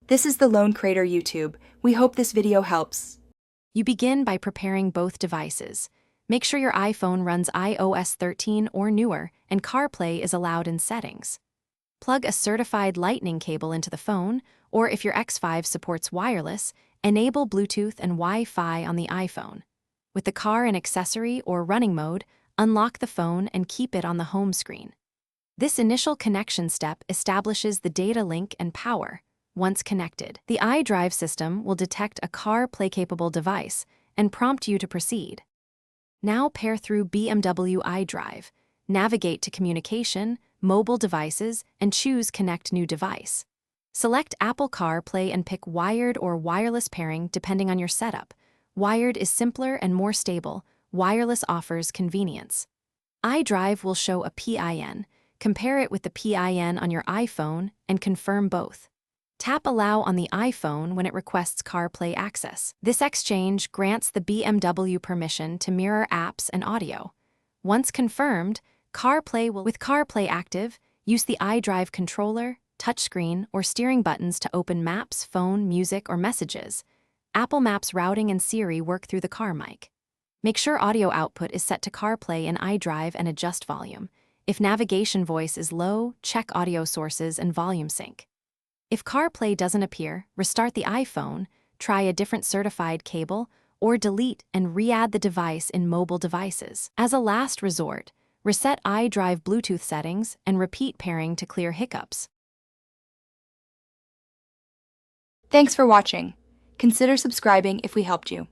This is the Lone Crater YouTube. We hope this video helps. You begin by preparing both devices. Make sure your iPhone runs iOS 13 or newer, and CarPlay is allowed in settings. Plug a certified Lightning cable into the phone, or if your X5 supports wireless, enable Bluetooth and Wi-Fi on the iPhone. With the car in accessory or running mode, unlock the phone and keep it on the home screen. This initial connection step establishes the data link and power. Once connected, the iDrive system will detect a CarPlay-capable device and prompt you to proceed. Now pair through BMW iDrive, navigate to Communication, Mobile Devices, and choose Connect New Device. Select Apple CarPlay and pick wired or wireless pairing depending on your setup. Wired is simpler and more stable. Wireless offers convenience. iDrive will show a PIN. Compare it with the PIN on your iPhone and confirm both. Tap Allow on the iPhone when it requests CarPlay access. This exchange grants the BMW permission to mirror apps and audio. Once confirmed, with CarPlay active, use the iDrive controller, touchscreen, or steering buttons to open Maps, Phone, Music, or Messages. Apple Maps routing and Siri work through the car mic. Make sure audio output is set to CarPlay in iDrive and adjust volume. If navigation voice is low, check audio sources and volume sync. If CarPlay doesn't appear, restart the iPhone, try a different certified cable, or delete and re-add the device in Mobile Devices. As a last resort, reset iDrive Bluetooth settings and repeat pairing to clear hiccups. Thanks for watching. Consider subscribing if we helped you.